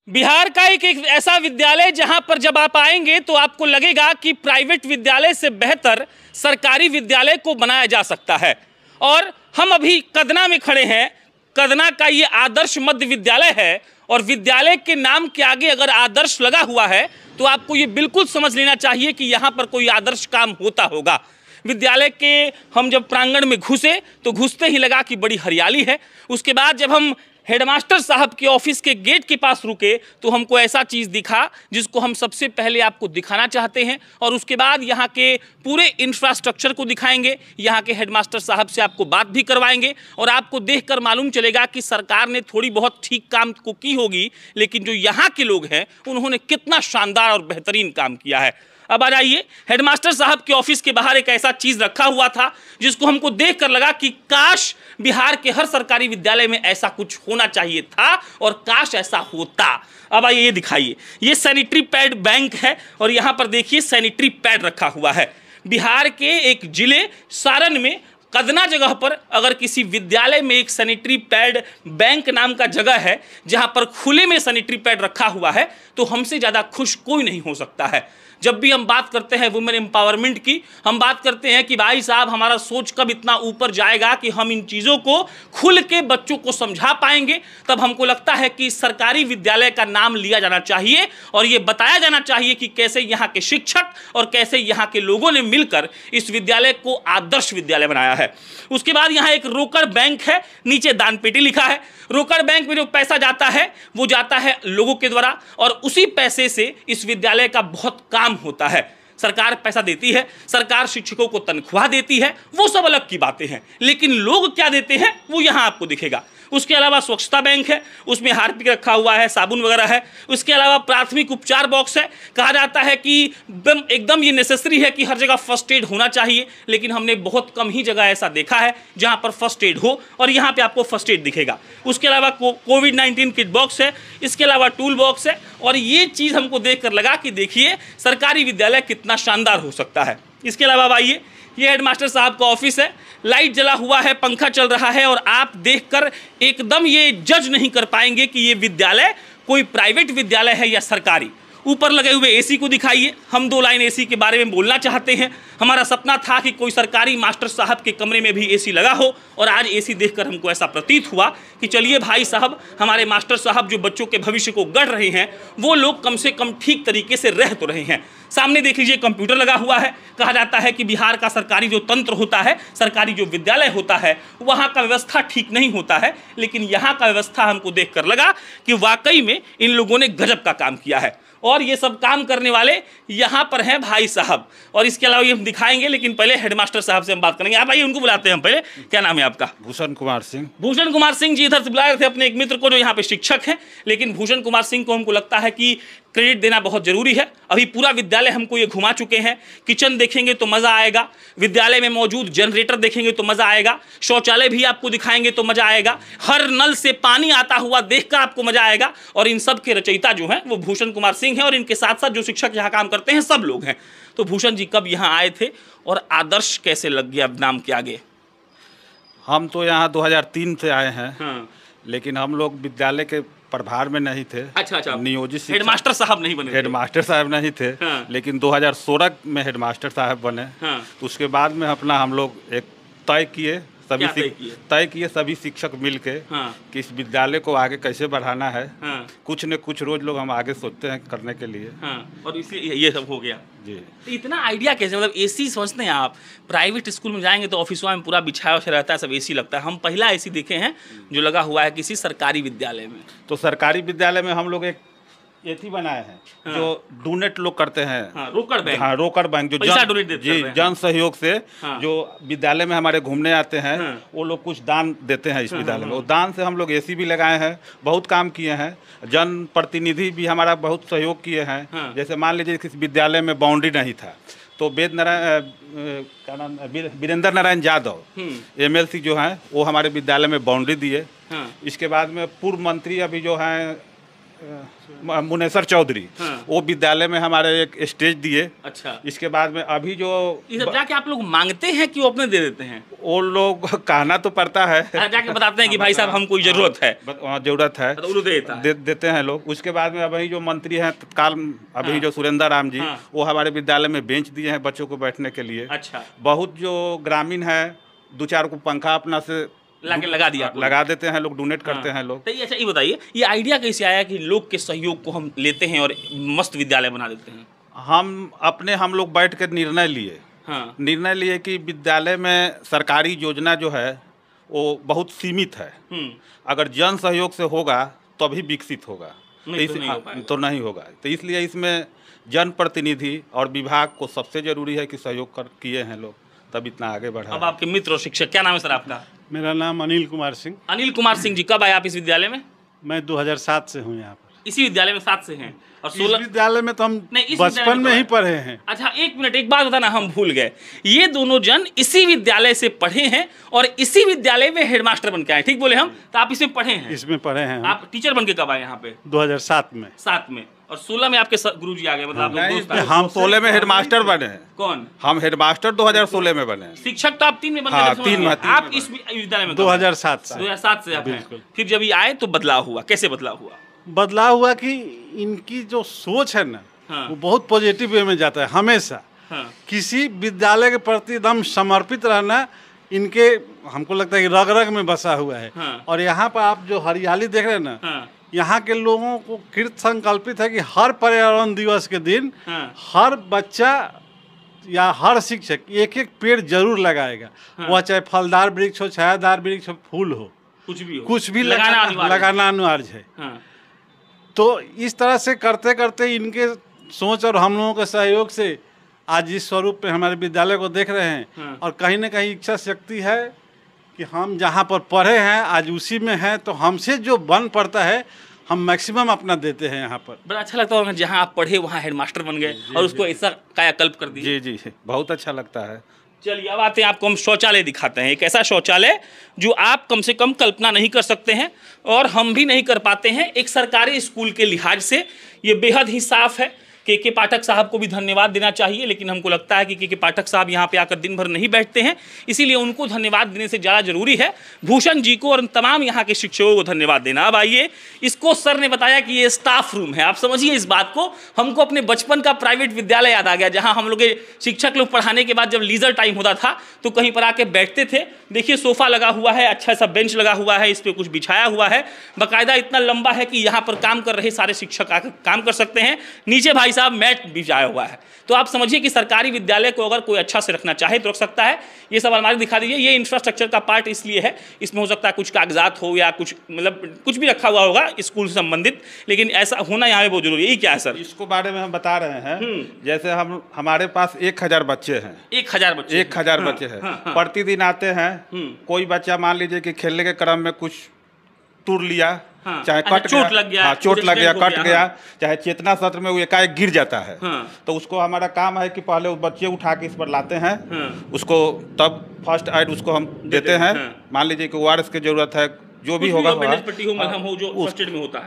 बिहार का एक ऐसा विद्यालय जहां पर जब आप आएंगे तो आपको लगेगा कि प्राइवेट विद्यालय से बेहतर सरकारी विद्यालय को बनाया जा सकता है। और हम अभी कदना में खड़े हैं। कदना का ये आदर्श मध्य विद्यालय है और विद्यालय के नाम के आगे अगर आदर्श लगा हुआ है तो आपको ये बिल्कुल समझ लेना चाहिए कि यहाँ पर कोई आदर्श काम होता होगा। विद्यालय के हम जब प्रांगण में घुसे तो घुसते ही लगा कि बड़ी हरियाली है। उसके बाद जब हम हेडमास्टर साहब के ऑफिस के गेट के पास रुके तो हमको ऐसा चीज़ दिखा जिसको हम सबसे पहले आपको दिखाना चाहते हैं और उसके बाद यहाँ के पूरे इंफ्रास्ट्रक्चर को दिखाएंगे। यहाँ के हेडमास्टर साहब से आपको बात भी करवाएंगे और आपको देखकर मालूम चलेगा कि सरकार ने थोड़ी बहुत ठीक काम को की होगी, लेकिन जो यहाँ के लोग हैं उन्होंने कितना शानदार और बेहतरीन काम किया है। अब आ जाइए, हेडमास्टर साहब के ऑफिस के बाहर एक ऐसा चीज़ रखा हुआ था जिसको हमको देखकर लगा कि काश बिहार के हर सरकारी विद्यालय में ऐसा कुछ होना चाहिए था और काश ऐसा होता। अब आइए ये दिखाइए, ये सैनिटरी पैड बैंक है और यहाँ पर देखिए सैनिटरी पैड रखा हुआ है। बिहार के एक जिले सारण में कदना जगह पर अगर किसी विद्यालय में एक सैनिटरी पैड बैंक नाम का जगह है जहाँ पर खुले में सैनिटरी पैड रखा हुआ है तो हमसे ज़्यादा खुश कोई नहीं हो सकता है। जब भी हम बात करते हैं वुमेन एम्पावरमेंट की, हम बात करते हैं कि भाई साहब हमारा सोच कब इतना ऊपर जाएगा कि हम इन चीज़ों को खुल के बच्चों को समझा पाएंगे, तब हमको लगता है कि सरकारी विद्यालय का नाम लिया जाना चाहिए और ये बताया जाना चाहिए कि कैसे यहाँ के शिक्षक और कैसे यहाँ के लोगों ने मिलकर इस विद्यालय को आदर्श विद्यालय बनाया है। उसके बाद यहाँ एक रोकड़ बैंक है, नीचे दान पेटी लिखा है। रोकड़ बैंक में जो पैसा जाता है वो जाता है लोगों के द्वारा और उसी पैसे से इस विद्यालय का बहुत काम होता है। सरकार पैसा देती है, सरकार शिक्षकों को तनख्वाह देती है, वो सब अलग की बातें हैं, लेकिन लोग क्या देते हैं वो यहाँ आपको दिखेगा। उसके अलावा स्वच्छता बैंक है, उसमें हार्पिक रखा हुआ है, साबुन वगैरह है। उसके अलावा प्राथमिक उपचार बॉक्स है। कहा जाता है कि एकदम ये नेसेसरी है कि हर जगह फर्स्ट एड होना चाहिए, लेकिन हमने बहुत कम ही जगह ऐसा देखा है जहाँ पर फर्स्ट एड हो और यहाँ पे आपको फर्स्ट एड दिखेगा। उसके अलावा कोविड-19 किट बॉक्स है, इसके अलावा टूल बॉक्स है और ये चीज़ हमको देख कर लगा कि देखिए सरकारी विद्यालय कितना शानदार हो सकता है। इसके अलावा आइए, ये हेडमास्टर साहब का ऑफिस है, लाइट जला हुआ है, पंखा चल रहा है और आप देखकर एकदम ये जज नहीं कर पाएंगे कि ये विद्यालय कोई प्राइवेट विद्यालय है या सरकारी। ऊपर लगे हुए एसी को दिखाइए। हम 2 लाइन एसी के बारे में बोलना चाहते हैं। हमारा सपना था कि कोई सरकारी मास्टर साहब के कमरे में भी एसी लगा हो और आज एसी देखकर हमको ऐसा प्रतीत हुआ कि चलिए भाई साहब, हमारे मास्टर साहब जो बच्चों के भविष्य को गढ़ रहे हैं वो लोग कम से कम ठीक तरीके से रह तो रहे हैं। सामने देख लीजिए कंप्यूटर लगा हुआ है। कहा जाता है कि बिहार का सरकारी जो तंत्र होता है, सरकारी जो विद्यालय होता है, वहाँ का व्यवस्था ठीक नहीं होता है, लेकिन यहाँ का व्यवस्था हमको देखकर लगा कि वाकई में इन लोगों ने गजब का काम किया है और ये सब काम करने वाले यहाँ पर हैं भाई साहब। और इसके अलावा ये हम दिखाएंगे, लेकिन पहले हेडमास्टर साहब से हम बात करेंगे। आप आइए, उनको बुलाते हैं हम पहले। क्या नाम है आपका? भूषण कुमार सिंह। भूषण कुमार सिंह जी इधर से बुलाए थे अपने एक मित्र को जो यहाँ पे शिक्षक हैं, लेकिन भूषण कुमार सिंह को हमको लगता है कि क्रेडिट देना बहुत जरूरी है। अभी पूरा विद्यालय हमको ये घुमा चुके हैं। किचन देखेंगे तो मज़ा आएगा, विद्यालय में मौजूद जनरेटर देखेंगे तो मज़ा आएगा, शौचालय भी आपको दिखाएंगे तो मज़ा आएगा, हर नल से पानी आता हुआ देखकर आपको मज़ा आएगा। और इन सब के रचयिता जो हैं वो भूषण कुमार सिंह हैं और इनके साथ साथ जो शिक्षक यहाँ काम करते हैं सब लोग हैं। तो भूषण जी कब यहाँ आए थे और आदर्श कैसे लग गया नाम के आगे? हम तो यहाँ 2003 से आए हैं। हाँ। लेकिन हम लोग विद्यालय के प्रभार में नहीं थे। अच्छा। नियोजित हेडमास्टर साहब नहीं बने? हेडमास्टर साहब नहीं थे। हाँ। लेकिन 2016 में हेडमास्टर साहब बने। हाँ। तो उसके बाद में अपना हम लोग एक तय किए, सभी शिक्षक मिल के कि इस विद्यालय को आगे कैसे बढ़ाना है। कुछ न कुछ रोज लोग हम आगे सोचते हैं करने के लिए। और इसलिए ये सब हो गया जी। तो इतना आइडिया कैसे, मतलब एसी समझते हैं आप? प्राइवेट स्कूल में जाएंगे तो ऑफिसों में पूरा बिछाया हुआ रहता है, सब एसी लगता है। हम पहला एसी देखे हैं जो लगा हुआ है किसी सरकारी विद्यालय में। तो सरकारी विद्यालय में हम लोग एक एथी बनाए हैं। हाँ। जो डोनेट लोग करते हैं। हाँ, रोकड़ बैंक। हाँ, रोकड़ बैंक जो जन सहयोग से। हाँ। जो विद्यालय में हमारे घूमने आते हैं। हाँ। वो लोग कुछ दान देते हैं इस विद्यालय में। वो दान से हम लोग एसी भी लगाए हैं, बहुत काम किए हैं। जन प्रतिनिधि भी हमारा बहुत सहयोग किए हैं। हाँ। जैसे मान लीजिए किसी विद्यालय में बाउंड्री नहीं था तो वीरेंद्र नारायण यादव MLC जो हैं वो हमारे विद्यालय में बाउंड्री दिए। हाँ। इसके बाद में पूर्व मंत्री अभी जो हैं मुनेसर चौधरी, वो विद्यालय में हमारे एक स्टेज दिए। अच्छा, इसके बाद में अभी जो जाके आप लोग मांगते हैं कि वो अपने दे देते हैं? वो लोग कहना तो पड़ता है, जाके बताते हैं कि भाई साहब हमको जरूरत है, जरूरत है, तो देते हैं लोग। उसके बाद में अभी जो मंत्री हैं तत्काल, अभी जो सुरेंद्र राम जी, वो हमारे विद्यालय में बेंच दिए हैं बच्चों को बैठने के लिए। अच्छा, बहुत जो ग्रामीण है 2-4 को पंखा अपना से लगा देते हैं लोग, डोनेट करते हैं लोग। तो अच्छा, ये बताइए ये आइडिया कैसे आया कि लोग के सहयोग को हम लेते हैं और मस्त विद्यालय बना देते हैं? हम लोग बैठ कर निर्णय लिए कि विद्यालय में सरकारी योजना जो है वो बहुत सीमित है। अगर जन सहयोग से होगा तभी विकसित होगा, तो नहीं होगा। तो इसलिए इसमें जनप्रतिनिधि और विभाग को सबसे जरूरी है कि सहयोग किए हैं लोग, तब इतना आगे बढ़ा। अब आपके मित्र और शिक्षक, क्या नाम है सर आपका? मेरा नाम अनिल कुमार सिंह। अनिल कुमार सिंह जी, कब आए आप इस विद्यालय में? मैं 2007 से हूँ यहाँ पर। इसी विद्यालय में 7 से हैं? और 16 विद्यालय में तो हम बचपन में ही पढ़े हैं। अच्छा, एक मिनट, एक बात बताना, हम भूल गए, ये दोनों जन इसी विद्यालय से पढ़े हैं और इसी विद्यालय में हेडमास्टर बन के आए, ठीक बोले हम? तो आप इसमें पढ़े हैं? इसमें पढ़े हैं। आप टीचर बन के कब आए यहाँ पे? 2007 में। 7 में। और 16 में आपके गुरुजी आ गए, मतलब हम 16 में हेडमास्टर बने हैं। कौन? हम हेडमास्टर 2016 में बने हैं। शिक्षक तो आप 3 में बन गए। 3 में। आप इस विद्यालय में 2007 से। 2007 से आप हैं। फिर जब ये आए तो बदलाव हुआ, कैसे बदलाव हुआ? बदलाव हुआ कि इनकी जो सोच है ना, वो बहुत पॉजिटिव वे में जाता है हमेशा। किसी विद्यालय के प्रति एकदम समर्पित रहना इनके, हमको लगता है कि रग रग में बसा हुआ है। और यहाँ पर आप जो हरियाली देख रहे हैं ना, यहाँ के लोगों को कृत संकल्पित है कि हर पर्यावरण दिवस के दिन हर बच्चा या हर शिक्षक एक एक पेड़ जरूर लगाएगा। वह चाहे फलदार वृक्ष हो, छायादार वृक्ष हो, फूल हो, कुछ भी लगाना अनिवार्य है। तो इस तरह से करते करते इनके सोच और हम लोगों के सहयोग से आज इस स्वरूप में हमारे विद्यालय को देख रहे हैं। और कहीं ना कहीं इच्छा शक्ति है कि हम जहाँ पर पढ़े हैं आज उसी में हैं, तो हमसे जो बन पड़ता है हम मैक्सिमम अपना देते हैं यहाँ पर। बड़ा अच्छा लगता है जहाँ आप पढ़े वहाँ हेडमास्टर बन गए और उसको ऐसा कायाकल्प कर दिया। जी, बहुत अच्छा लगता है। चलिए, अब आते हैं, आपको हम शौचालय दिखाते हैं। एक ऐसा शौचालय जो आप कम से कम कल्पना नहीं कर सकते हैं और हम भी नहीं कर पाते हैं। एक सरकारी स्कूल के लिहाज से ये बेहद ही साफ है। के पाठक साहब को भी धन्यवाद देना चाहिए, लेकिन हमको लगता है कि के पाठक साहब यहाँ पे आकर दिन भर नहीं बैठते हैं, इसीलिए उनको धन्यवाद देने से ज़्यादा जरूरी है भूषण जी को और तमाम यहाँ के शिक्षकों को धन्यवाद देना। अब आइए, इसको सर ने बताया कि ये स्टाफ रूम है। आप समझिए इस बात को, हमको अपने बचपन का प्राइवेट विद्यालय याद आ गया, जहाँ हम लोग शिक्षक लोग पढ़ाने के बाद जब लीजर टाइम होता था तो कहीं पर आके बैठते थे। देखिए, सोफा लगा हुआ है, अच्छा सा बेंच लगा हुआ है, इस पर कुछ बिछाया हुआ है, बाकायदा इतना लंबा है कि यहाँ पर काम कर रहे सारे शिक्षक आकर काम कर सकते हैं। नीचे भाई साहब मैट बिछाया हुआ है। तो आप समझिए कि सरकारी विद्यालय को अगर कोई अच्छा से रखना चाहे तो रख सकता है। ये सब अलमारी दिखा दीजिए। ये इंफ्रास्ट्रक्चर का पार्ट इसलिए है, इसमें हो सकता है कुछ कागजात हो या कुछ मतलब कुछ भी रखा हुआ होगा स्कूल से संबंधित, लेकिन ऐसा होना यहाँ पे बहुत जरूरी है। ये क्या है सर? इसको बारे में हम बता रहे हैं। जैसे हमारे पास 1000 बच्चे हैं। 1000 बच्चे? 1000 बच्चे हैं। प्रतिदिन आते हैं। कोई बच्चा मान लीजिए कि खेलने के क्रम में कुछ टूट लिया, चाहे कट चोट लग गया, चोट लग गया, कट गया, चाहे चेतना सत्र में वो एकाएक गिर जाता है, तो उसको हमारा काम है कि पहले उस बच्चे उठा के इस पर लाते हैं, उसको तब फर्स्ट एड उसको हम देते हैं। मान लीजिए कि ORS की जरूरत है, जो भी होगा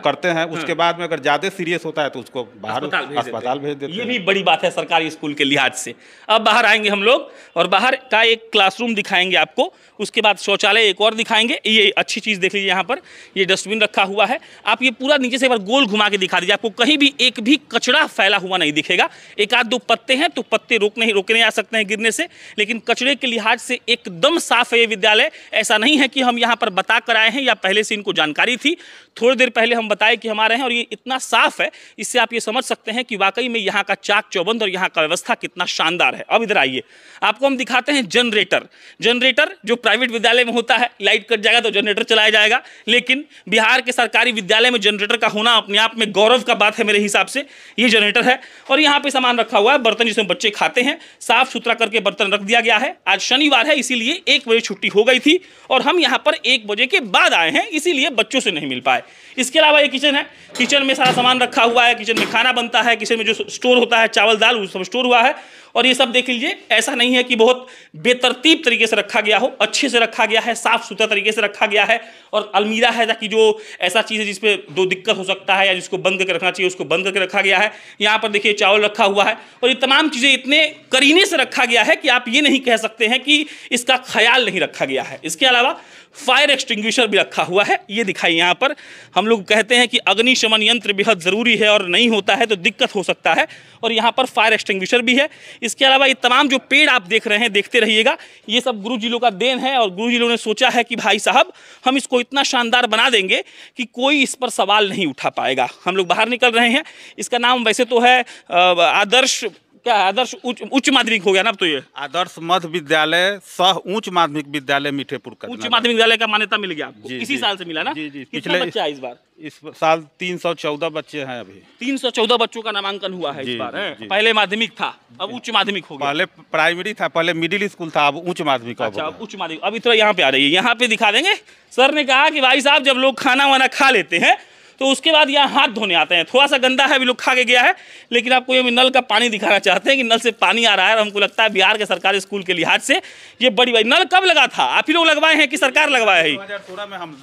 करते हैं। उसके बाद में अगर ज़्यादा सीरियस होता है तो उसको बाहर अस्पताल भेज देते हैं। ये भी बड़ी बात है सरकारी स्कूल के लिहाज से। अब बाहर आएंगे हम लोग और बाहर का एक क्लासरूम दिखाएंगे आपको, उसके बाद शौचालय एक और दिखाएंगे। ये अच्छी चीज़ देख लीजिए, यहाँ पर ये डस्टबिन रखा हुआ है। आप ये पूरा नीचे से एक बार गोल घुमा के दिखा दीजिए, आपको कहीं भी एक भी कचरा फैला हुआ नहीं दिखेगा। एक आध दो पत्ते हैं तो पत्ते रोके नहीं आ सकते हैं गिरने से, लेकिन कचरे के लिहाज से एकदम साफ है ये विद्यालय। ऐसा नहीं है कि हम यहाँ पर बता कर आए हैं या पहले से इनको जानकारी थी, थोड़ी देर पहले हम बताए कि हमारे हैं और ये इतना साफ है, इससे आप ये समझ सकते हैं कि वाकई में यहाँ का चाक चौबंद और यहाँ का व्यवस्था कितना शानदार है। अब इधर आइए, आपको हम दिखाते हैं जनरेटर जो प्राइवेट विद्यालय में होता है, लाइट कट जाएगा तो जनरेटर चलाया जाएगा, लेकिन बिहार के सरकारी विद्यालय में जनरेटर का होना अपने आप में गौरव का बात है मेरे हिसाब से। ये जनरेटर है और यहाँ पे सामान रखा हुआ है, बर्तन जिसमें बच्चे खाते हैं, साफ सुथरा करके बर्तन रख दिया गया है। आज शनिवार है इसीलिए 1 बजे छुट्टी हो गई थी और हम यहाँ पर 1 बजे के बाद आए हैं, इसीलिए बच्चों से नहीं मिल पाए। इसके अलावा ये किचन है, किचन में सारा सामान रखा हुआ है, किचन में खाना बनता है, किचन में जो स्टोर होता है चावल दाल वो सब स्टोर हुआ है। और ये सब देख लीजिए, ऐसा नहीं है कि बहुत बेतरतीब तरीके से रखा गया हो, अच्छे से रखा गया है, साफ सुथरा तरीके से रखा गया है। और अलमीरा है ताकि जो ऐसा चीज़ है जिसपे दो दिक्कत हो सकता है या जिसको बंद करके रखना चाहिए उसको बंद करके रखा गया है। यहाँ पर देखिए चावल रखा हुआ है और ये तमाम चीज़ें इतने करीने से रखा गया है कि आप ये नहीं कह सकते हैं कि इसका ख्याल नहीं रखा गया है। इसके अलावा फायर एक्सटिंग्विशर भी रखा हुआ है, ये दिखाई यहाँ पर। हम लोग कहते हैं कि अग्निशमन यंत्र बेहद ज़रूरी है और नहीं होता है तो दिक्कत हो सकता है, और यहाँ पर फायर एक्सटिंग्विशर भी है। इसके अलावा ये तमाम जो पेड़ आप देख रहे हैं, देखते रहिएगा, ये सब गुरु जी लोग का देन है और गुरु जी लोगों ने सोचा है कि भाई साहब हम इसको इतना शानदार बना देंगे कि कोई इस पर सवाल नहीं उठा पाएगा। हम लोग बाहर निकल रहे हैं। इसका नाम वैसे तो है आदर्श, क्या आदर्श उच्च माध्यमिक हो गया ना अब तो, ये आदर्श मध्य विद्यालय सह उच्च माध्यमिक विद्यालय मीठेपुर का उच्च माध्यमिक विद्यालय का मान्यता मिल गया आपको। इसी साल से मिला ना? जी जी। कितने बच्चे हैं इस बार? इस साल 314 बच्चे हैं। अभी 314 बच्चों का नामांकन हुआ है इस बार। है पहले माध्यमिक था, अब उच्च माध्यमिक हो गया। पहले प्राइमरी था, पहले मिडिल स्कूल था, अब उच्च माध्यमिक। अच्छा, अब उच्च माध्यमिक। अभी थोड़ा यहाँ पे आ रही है, यहाँ पे दिखा देंगे। सर ने कहा कि भाई साहब जब लोग खाना वाना खा लेते हैं तो उसके बाद यहाँ हाथ धोने आते हैं। थोड़ा सा गंदा है, अभी लोग खा के गया है, लेकिन आपको ये नल का पानी दिखाना चाहते हैं कि नल से पानी आ रहा है। और हमको लगता है बिहार के सरकारी स्कूल के लिहाज से ये बड़ी बात। नल कब लगा था? आप ही लोग लगवाए हैं कि सरकार लगवाए है?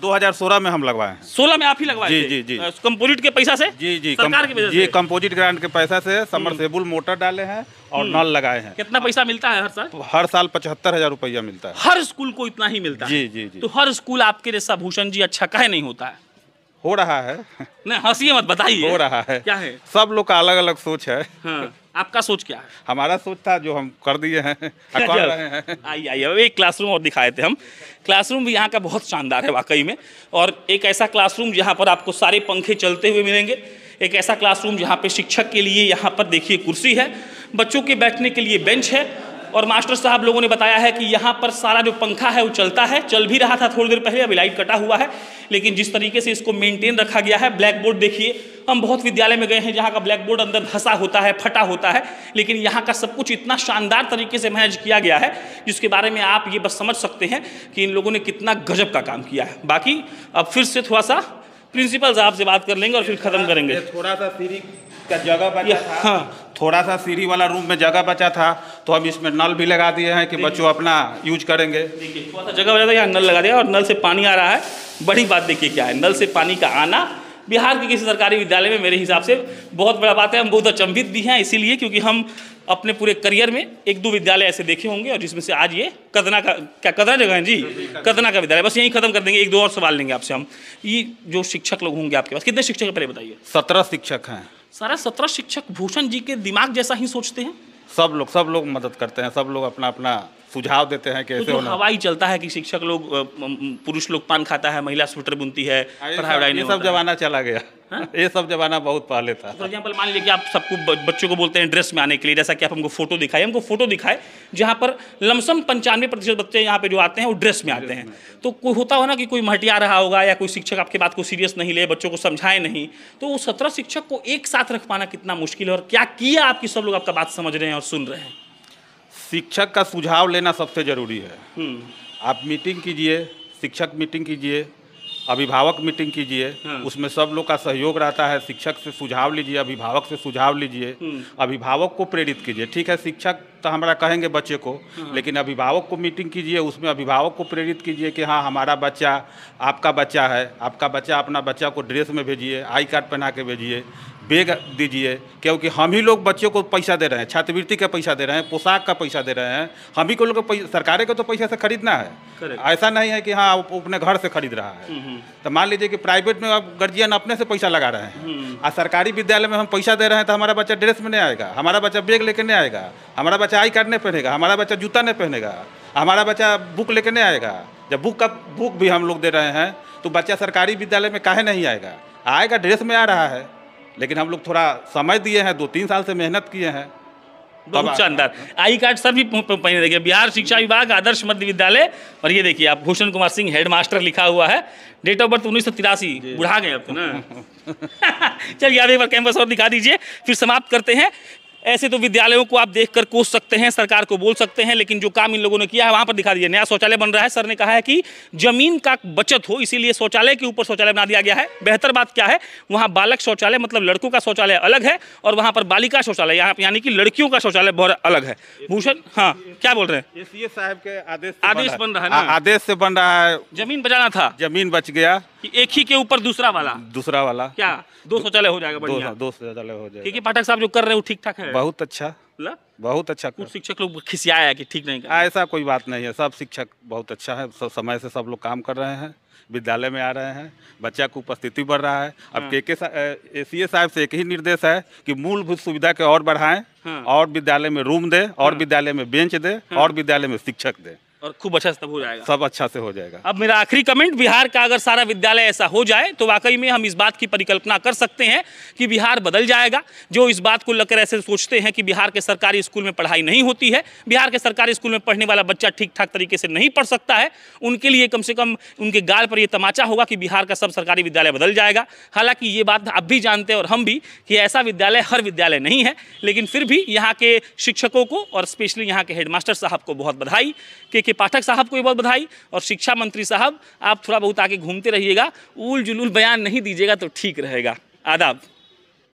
2016 में हम लगवाए हैं। 16 में आप ही लगवाए? जी जी जी। कंपोजिट के पैसा से? जी जी, सरकार के पैसा से? ये कंपोजिट ग्रांट के पैसा से समरसेबुल मोटर डाले हैं और नल लगाए हैं। कितना पैसा मिलता है हर साल? हर साल 75,000 रुपया मिलता है। हर स्कूल को इतना ही मिलता है? जी जी जी। तो हर स्कूल आपके जैसा भूषण जी अच्छा काहे नहीं होता है? हो रहा है। नहीं हंसिए मत, बताइए। हो रहा है। क्या है? सब लोग का अलग अलग सोच है। हाँ, आपका सोच क्या है? हमारा सोच था जो हम कर दिए हैं, कर रहे हैं। आइए अब एक क्लासरूम और दिखाए थे हम। क्लासरूम भी यहाँ का बहुत शानदार है वाकई में, और एक ऐसा क्लासरूम जहाँ पर आपको सारे पंखे चलते हुए मिलेंगे। एक ऐसा क्लासरूम जहाँ पे शिक्षक के लिए यहाँ पर देखिए कुर्सी है, बच्चों के बैठने के लिए बेंच है, और मास्टर साहब लोगों ने बताया है कि यहाँ पर सारा जो पंखा है वो चलता है, चल भी रहा था थोड़ी देर पहले, अभी लाइट कटा हुआ है, लेकिन जिस तरीके से इसको मेंटेन रखा गया है। ब्लैक बोर्ड देखिए, हम बहुत विद्यालय में गए हैं जहाँ का ब्लैक बोर्ड अंदर धंसा होता है, फटा होता है, लेकिन यहाँ का सब कुछ इतना शानदार तरीके से मैनेज किया गया है जिसके बारे में आप ये बस समझ सकते हैं कि इन लोगों ने कितना गजब का काम किया है। बाकी अब फिर से थोड़ा सा प्रिंसिपल साहब से बात कर लेंगे और फिर खत्म करेंगे। थोड़ा सा सीढ़ी का जगह बचा था। हाँ, थोड़ा सा सीढ़ी वाला रूम में जगह बचा था तो हम इसमें नल भी लगा दिए हैं कि बच्चों अपना यूज करेंगे। देखिए थोड़ा सा जगह बचा था, यहाँ नल लगा दिया और नल से पानी आ रहा है। बड़ी बात देखिए क्या है, नल से पानी का आना बिहार के किसी सरकारी विद्यालय में मेरे हिसाब से बहुत बड़ा बात है। हम बहुत अचंभित भी हैं इसीलिए क्योंकि हम अपने पूरे करियर में 1-2 विद्यालय ऐसे देखे होंगे और जिसमें से आज ये कदना का, क्या कदना जगह है जी, कदना का विद्यालय। बस यहीं खत्म कर देंगे, 1-2 और सवाल लेंगे आपसे हम। ये जो शिक्षक लोग होंगे आपके पास, कितने शिक्षक हैं पहले बताइए? 17 शिक्षक हैं। सारा 17 शिक्षक भूषण जी के दिमाग जैसा ही सोचते हैं? सब लोग मदद करते हैं, सब लोग अपना अपना सुझाव देते हैं कैसे तो हवाई चलता है कि शिक्षक लोग, पुरुष लोग पान खाता है, महिला स्वेटर बुनती है, पढ़ाई ये सब जमाना चला गया। ये सब जमाना बहुत पहले था। फॉर एग्जाम्पल मान लीजिए कि आप सबको बच्चों को बोलते हैं ड्रेस में आने के लिए, जैसा कि आप हमको फोटो दिखाए जहाँ पर लमसम 95% बच्चे यहाँ पे जो आते हैं वो ड्रेस में आते हैं। तो कोई होता हो ना कि कोई महटिया रहा होगा या कोई शिक्षक आपके बात को सीरियस नहीं ले, बच्चों को समझाए नहीं, तो वो 17 शिक्षक को एक साथ रख पाना कितना मुश्किल है। और क्या किया आपकी सब लोग आपका बात समझ रहे हैं और सुन रहे हैं? शिक्षक का सुझाव लेना सबसे जरूरी है। आप मीटिंग कीजिए, शिक्षक मीटिंग कीजिए, अभिभावक मीटिंग कीजिए, उसमें सब लोग का सहयोग रहता है। शिक्षक से सुझाव लीजिए, अभिभावक से सुझाव लीजिए, अभिभावक को प्रेरित कीजिए। ठीक है, शिक्षक तो हमारा कहेंगे बच्चे को, लेकिन अभिभावक को मीटिंग कीजिए, उसमें अभिभावक को प्रेरित कीजिए कि हाँ हमारा बच्चा, आपका बच्चा है, आपका बच्चा अपना बच्चा को ड्रेस में भेजिए, आई कार्ड पहना के भेजिए, बैग दीजिए, क्योंकि हम ही लोग बच्चों को पैसा दे रहे हैं, छात्रवृत्ति का पैसा दे रहे हैं, पोशाक का पैसा दे रहे हैं, हम ही को लोग सरकार को तो पैसा से खरीदना है। ऐसा नहीं है कि हाँ वो अपने घर से खरीद रहा है। तो मान लीजिए कि प्राइवेट में अब गार्जियन अपने से पैसा लगा रहे हैं और सरकारी विद्यालय में हम पैसा दे रहे हैं, तो हमारा बच्चा ड्रेस में नहीं आएगा, हमारा बच्चा बैग लेके नहीं आएगा, हमारा बच्चा आई कार्ड नहीं पहनेगा, हमारा बच्चा जूता नहीं पहनेगा, हमारा बच्चा बुक लेके नहीं आएगा। जब बुक भी हम लोग दे रहे हैं तो बच्चा सरकारी विद्यालय में काहे नहीं आएगा? आएगा, ड्रेस में आ रहा है, लेकिन हम लोग थोड़ा समय दिए हैं, 2-3 साल से मेहनत किए हैं। बहुत शानदार आई कार्ड सभी पहने। देखिए बिहार शिक्षा विभाग आदर्श मध्य विद्यालय, और ये देखिए आप भूषण कुमार सिंह हेडमास्टर लिखा हुआ है, डेट ऑफ बर्थ 1983, बुढ़ा गए अब तो ना। चलिए आप एक बार कैंपस और दिखा दीजिए, फिर समाप्त करते हैं। ऐसे तो विद्यालयों को आप देखकर कोस सकते हैं, सरकार को बोल सकते हैं, लेकिन जो काम इन लोगों ने किया है वहां पर दिखा दिया। नया शौचालय बन रहा है, सर ने कहा है कि जमीन का बचत हो, इसीलिए शौचालय के ऊपर शौचालय बना दिया गया है। बेहतर बात क्या है, वहां बालक शौचालय मतलब लड़कों का शौचालय अलग है और वहां पर बालिका शौचालय यानी कि लड़कियों का शौचालय बहुत अलग है। भूषण, हाँ क्या बोल रहे हैं? एसीए साहब के आदेश बन रहा है ना, आदेश से बन रहा है। जमीन बचाना था, जमीन बच गया कि एक ही के ऊपर दूसरा वाला क्या 2 शौचालय हो जाएगा? बढ़िया, 2 शौचालय हो जाएगा। के पाठक साहब जो कर रहे हैं वो ठीक ठाक है, बहुत अच्छा, बहुत अच्छा। कुछ शिक्षक लोग खिसियाया है कि ठीक नहीं कर, ऐसा कोई बात नहीं है, सब शिक्षक बहुत अच्छा है, सब समय से सब लोग काम कर रहे हैं, विद्यालय में आ रहे हैं, बच्चा की उपस्थिति बढ़ रहा है। अब एसीए साहब से एक ही निर्देश है कि मूलभूत सुविधा के और बढ़ाएं, और विद्यालय में रूम दे, और विद्यालय में बेंच दे, और विद्यालय में शिक्षक दे, और खूब अच्छा से हो जाएगा, सब अच्छा से हो जाएगा। अब मेरा आखिरी कमेंट, बिहार का अगर सारा विद्यालय ऐसा हो जाए तो वाकई में हम इस बात की परिकल्पना कर सकते हैं कि बिहार बदल जाएगा। जो इस बात को लेकर ऐसे सोचते हैं कि बिहार के सरकारी स्कूल में पढ़ाई नहीं होती है, बिहार के सरकारी स्कूल में पढ़ने वाला बच्चा ठीक ठाक तरीके से नहीं पढ़ सकता है, उनके लिए कम से कम उनके गाल पर यह तमाचा होगा कि बिहार का सब सरकारी विद्यालय बदल जाएगा। हालांकि ये बात आप भी जानते हैं और हम भी कि ऐसा विद्यालय हर विद्यालय नहीं है, लेकिन फिर भी यहाँ के शिक्षकों को और स्पेशली यहाँ के हेडमास्टर साहब को बहुत बधाई, के पाठक साहब को बहुत बधाई, और शिक्षा मंत्री साहब आप थोड़ा बहुत आगे घूमते रहिएगा, उल जुलूल बयान नहीं दीजिएगा तो ठीक रहेगा। आदाब।